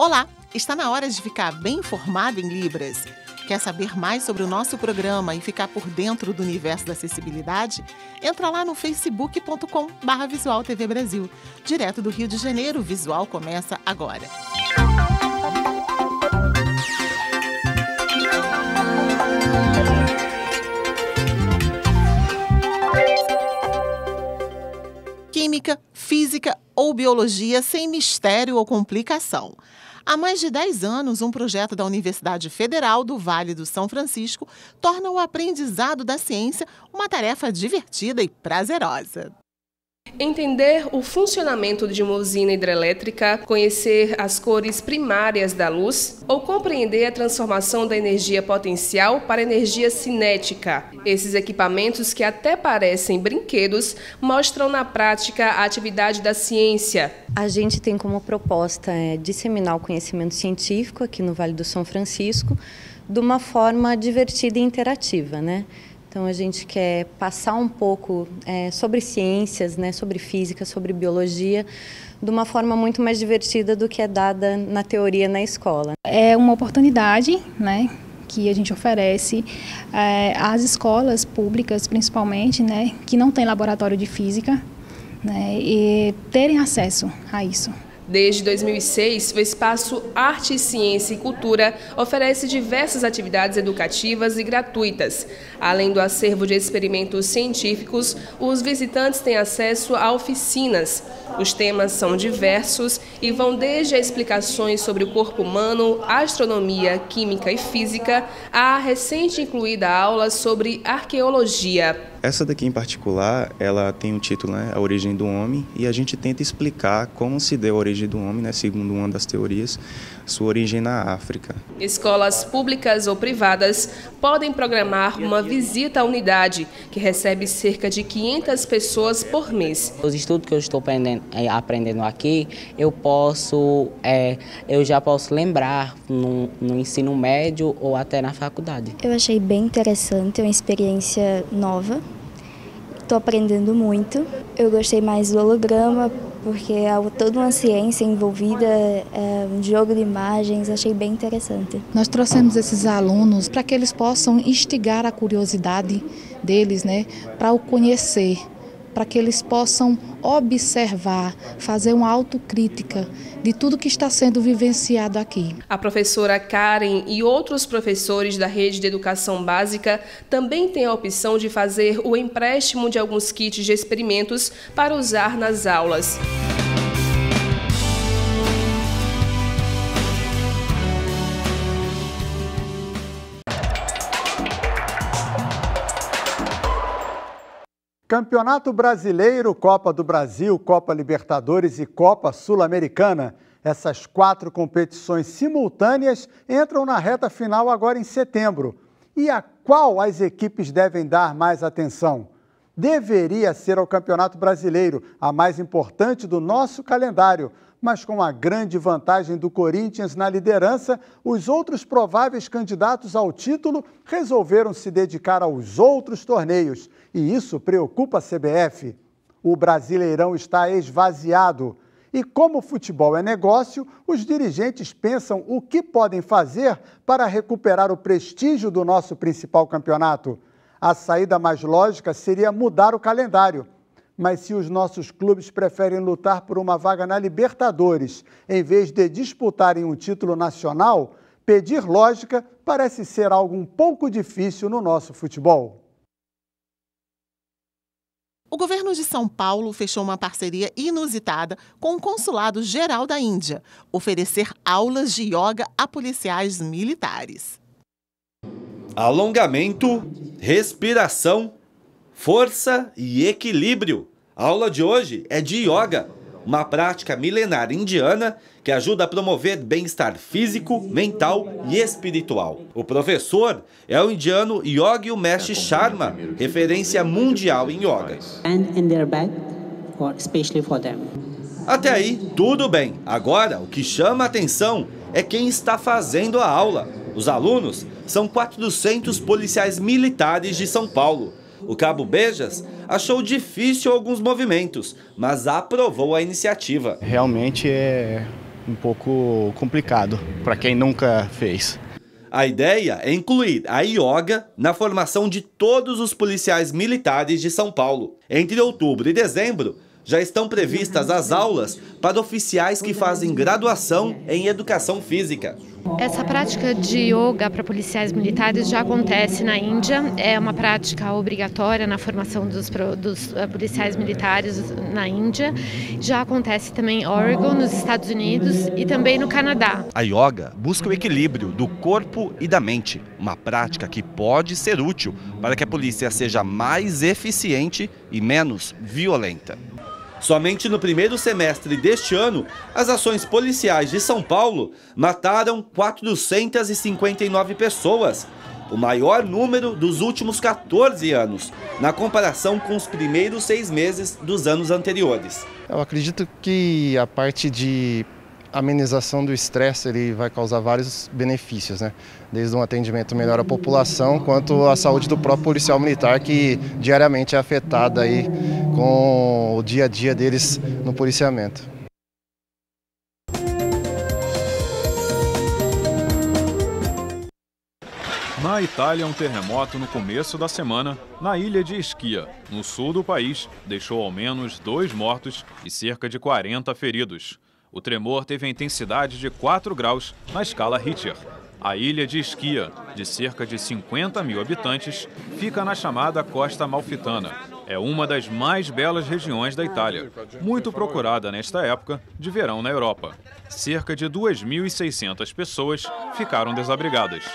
Olá, está na hora de ficar bem informado em Libras. Quer saber mais sobre o nosso programa e ficar por dentro do universo da acessibilidade? Entra lá no facebook.com/Visual TV Brasil. Direto do Rio de Janeiro, o Visual começa agora. Química, física ou biologia sem mistério ou complicação. Há mais de 10 anos, um projeto da Universidade Federal do Vale do São Francisco torna o aprendizado da ciência uma tarefa divertida e prazerosa. Entender o funcionamento de uma usina hidrelétrica, conhecer as cores primárias da luz ou compreender a transformação da energia potencial para energia cinética. Esses equipamentos, que até parecem brinquedos, mostram na prática a atividade da ciência. A gente tem como proposta disseminar o conhecimento científico aqui no Vale do São Francisco de uma forma divertida e interativa, né? Então, a gente quer passar um pouco sobre ciências, sobre física, sobre biologia, de uma forma muito mais divertida do que é dada na teoria na escola. É uma oportunidade, que a gente oferece às escolas públicas, principalmente, que não têm laboratório de física, e terem acesso a isso. Desde 2006, o espaço Arte, Ciência e Cultura oferece diversas atividades educativas e gratuitas. Além do acervo de experimentos científicos, os visitantes têm acesso a oficinas. Os temas são diversos e vão desde explicações sobre o corpo humano, astronomia, química e física, à recente incluída aula sobre arqueologia. Essa daqui em particular, ela tem um título, A Origem do Homem, e a gente tenta explicar como se deu a origem do homem, segundo uma das teorias, sua origem na África. Escolas públicas ou privadas podem programar uma visita à unidade, que recebe cerca de 500 pessoas por mês. Os estudos que eu estou aprendendo aqui, eu já posso lembrar no ensino médio ou até na faculdade. Eu achei bem interessante, uma experiência nova. Estou aprendendo muito. Eu gostei mais do holograma, porque há toda uma ciência envolvida, um jogo de imagens, achei bem interessante. Nós trouxemos esses alunos para que eles possam instigar a curiosidade deles, para o conhecer, para que eles possam observar, fazer uma autocrítica de tudo que está sendo vivenciado aqui. A professora Karen e outros professores da rede de educação básica também têm a opção de fazer o empréstimo de alguns kits de experimentos para usar nas aulas. Campeonato Brasileiro, Copa do Brasil, Copa Libertadores e Copa Sul-Americana. Essas 4 competições simultâneas entram na reta final agora em setembro. E a qual as equipes devem dar mais atenção? Deveria ser ao Campeonato Brasileiro, a mais importante do nosso calendário. Mas com a grande vantagem do Corinthians na liderança, os outros prováveis candidatos ao título resolveram se dedicar aos outros torneios. E isso preocupa a CBF. O Brasileirão está esvaziado. E como o futebol é negócio, os dirigentes pensam o que podem fazer para recuperar o prestígio do nosso principal campeonato. A saída mais lógica seria mudar o calendário. Mas se os nossos clubes preferem lutar por uma vaga na Libertadores, em vez de disputarem um título nacional, pedir lógica parece ser algo um pouco difícil no nosso futebol. O governo de São Paulo fechou uma parceria inusitada com o Consulado Geral da Índia, oferecer aulas de yoga a policiais militares. Alongamento, respiração, força e equilíbrio. A aula de hoje é de yoga, uma prática milenar indiana que ajuda a promover bem-estar físico, mental e espiritual. O professor é o indiano Yogi Umesh Sharma, referência mundial em yoga. Até aí, tudo bem. Agora, o que chama a atenção é quem está fazendo a aula. Os alunos são 400 policiais militares de São Paulo. O Cabo Bejas achou difícil alguns movimentos, mas aprovou a iniciativa. Realmente um pouco complicado para quem nunca fez. A ideia é incluir a ioga na formação de todos os policiais militares de São Paulo. Entre outubro e dezembro, já estão previstas as aulas para oficiais que fazem graduação em educação física. Essa prática de yoga para policiais militares já acontece na Índia, é uma prática obrigatória na formação dos policiais militares na Índia. Já acontece também em Oregon, nos Estados Unidos e também no Canadá. A yoga busca o equilíbrio do corpo e da mente, uma prática que pode ser útil para que a polícia seja mais eficiente e menos violenta. Somente no primeiro semestre deste ano, as ações policiais de São Paulo mataram 459 pessoas, o maior número dos últimos 14 anos, na comparação com os primeiros 6 meses dos anos anteriores. Eu acredito que a parte de amenização do estresse ele vai causar vários benefícios, né? Desde um atendimento melhor à população, quanto à saúde do próprio policial militar, que diariamente é afetada aí com o dia a dia deles no policiamento. Na Itália, um terremoto no começo da semana, na ilha de Ischia, no sul do país, deixou ao menos 2 mortos e cerca de 40 feridos. O tremor teve a intensidade de 4 graus na escala Richter. A ilha de Ischia, de cerca de 50 mil habitantes, fica na chamada Costa Amalfitana. É uma das mais belas regiões da Itália, muito procurada nesta época de verão na Europa. Cerca de 2.600 pessoas ficaram desabrigadas.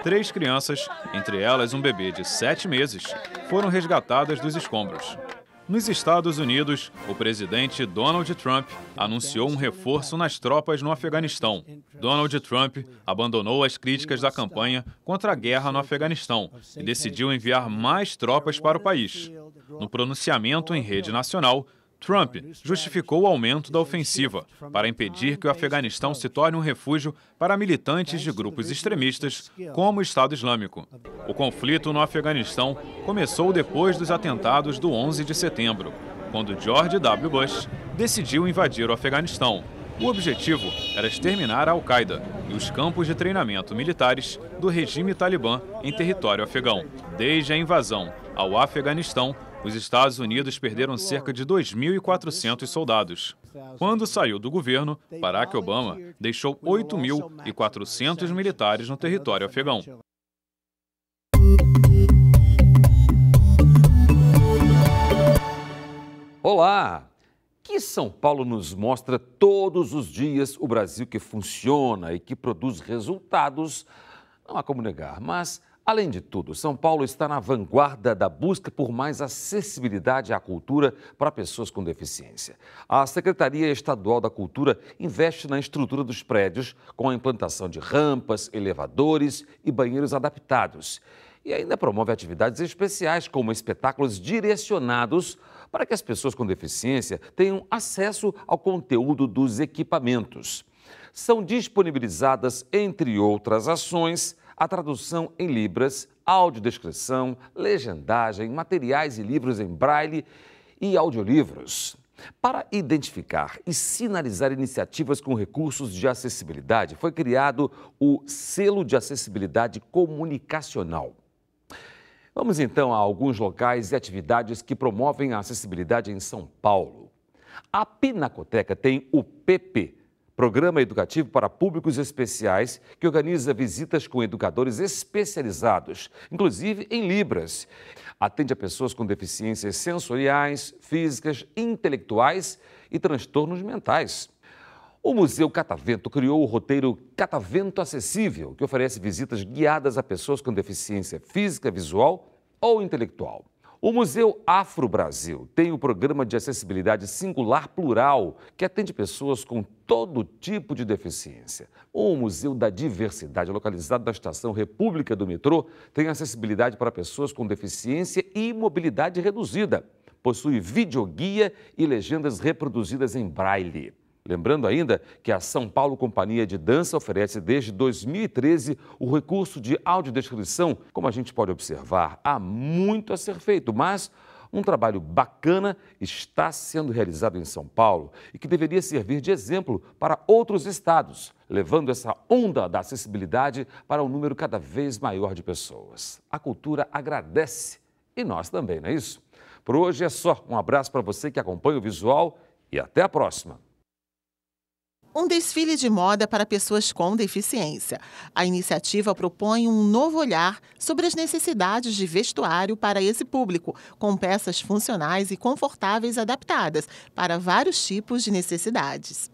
3 crianças, entre elas um bebê de 7 meses, foram resgatadas dos escombros. Nos Estados Unidos, o presidente Donald Trump anunciou um reforço nas tropas no Afeganistão. Donald Trump abandonou as críticas da campanha contra a guerra no Afeganistão e decidiu enviar mais tropas para o país. No pronunciamento em rede nacional, Trump justificou o aumento da ofensiva para impedir que o Afeganistão se torne um refúgio para militantes de grupos extremistas como o Estado Islâmico. O conflito no Afeganistão começou depois dos atentados do 11 de setembro, quando George W. Bush decidiu invadir o Afeganistão. O objetivo era exterminar a Al-Qaeda e os campos de treinamento militares do regime talibã em território afegão. Desde a invasão ao Afeganistão, os Estados Unidos perderam cerca de 2.400 soldados. Quando saiu do governo, Barack Obama deixou 8.400 militares no território afegão. Olá! Que São Paulo nos mostra todos os dias o Brasil que funciona e que produz resultados, não há como negar, mas além de tudo, São Paulo está na vanguarda da busca por mais acessibilidade à cultura para pessoas com deficiência. A Secretaria Estadual da Cultura investe na estrutura dos prédios, com a implantação de rampas, elevadores e banheiros adaptados. E ainda promove atividades especiais, como espetáculos direcionados para que as pessoas com deficiência tenham acesso ao conteúdo dos equipamentos. São disponibilizadas, entre outras ações, a tradução em libras, audiodescrição, legendagem, materiais e livros em braille e audiolivros. Para identificar e sinalizar iniciativas com recursos de acessibilidade, foi criado o Selo de Acessibilidade Comunicacional. Vamos então a alguns locais e atividades que promovem a acessibilidade em São Paulo. A Pinacoteca tem o PP, Programa Educativo para Públicos Especiais, que organiza visitas com educadores especializados, inclusive em Libras. Atende a pessoas com deficiências sensoriais, físicas, intelectuais e transtornos mentais. O Museu Catavento criou o roteiro Catavento Acessível, que oferece visitas guiadas a pessoas com deficiência física, visual ou intelectual. O Museu Afro Brasil tem o programa de acessibilidade singular plural, que atende pessoas com todo tipo de deficiência. O Museu da Diversidade, localizado na Estação República do Metrô, tem acessibilidade para pessoas com deficiência e mobilidade reduzida. Possui videoguia e legendas reproduzidas em braille. Lembrando ainda que a São Paulo Companhia de Dança oferece desde 2013 o recurso de audiodescrição. Como a gente pode observar, há muito a ser feito, mas Um trabalho bacana está sendo realizado em São Paulo e que deveria servir de exemplo para outros estados, levando essa onda da acessibilidade para um número cada vez maior de pessoas. A cultura agradece e nós também, não é isso? Por hoje é só. Um abraço para você que acompanha o Visual e até a próxima. Um desfile de moda para pessoas com deficiência. A iniciativa propõe um novo olhar sobre as necessidades de vestuário para esse público, com peças funcionais e confortáveis adaptadas para vários tipos de necessidades.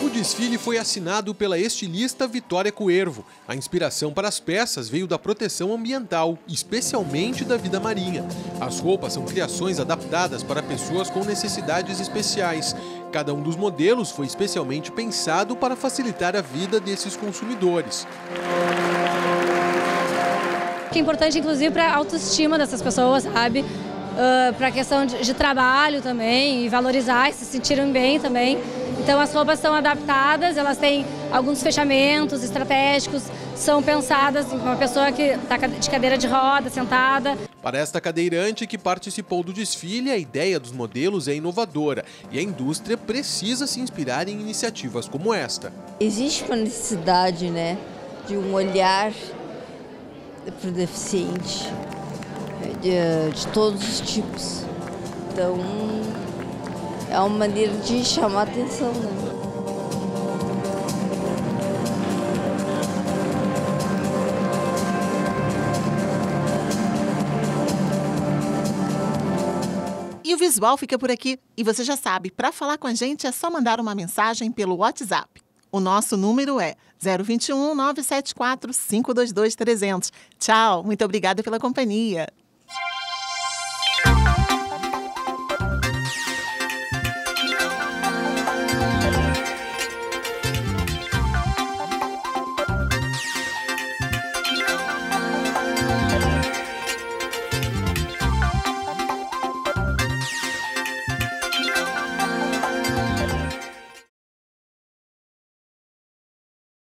O desfile foi assinado pela estilista Vitória Cuervo. A inspiração para as peças veio da proteção ambiental, especialmente da vida marinha. As roupas são criações adaptadas para pessoas com necessidades especiais. Cada um dos modelos foi especialmente pensado para facilitar a vida desses consumidores. É importante, inclusive, para a autoestima dessas pessoas, sabe? Para a questão de trabalho também, e valorizar e se sentirem bem também. Então as roupas são adaptadas, elas têm alguns fechamentos estratégicos, são pensadas em uma pessoa que está de cadeira de roda, sentada. Para esta cadeirante que participou do desfile, a ideia dos modelos é inovadora e a indústria precisa se inspirar em iniciativas como esta. Existe uma necessidade, né, de um olhar para o deficiente, de todos os tipos. Então, é uma maneira de chamar a atenção, né? E o Visual fica por aqui. E você já sabe, para falar com a gente é só mandar uma mensagem pelo WhatsApp. O nosso número é 021 974 522 300. Tchau, muito obrigada pela companhia.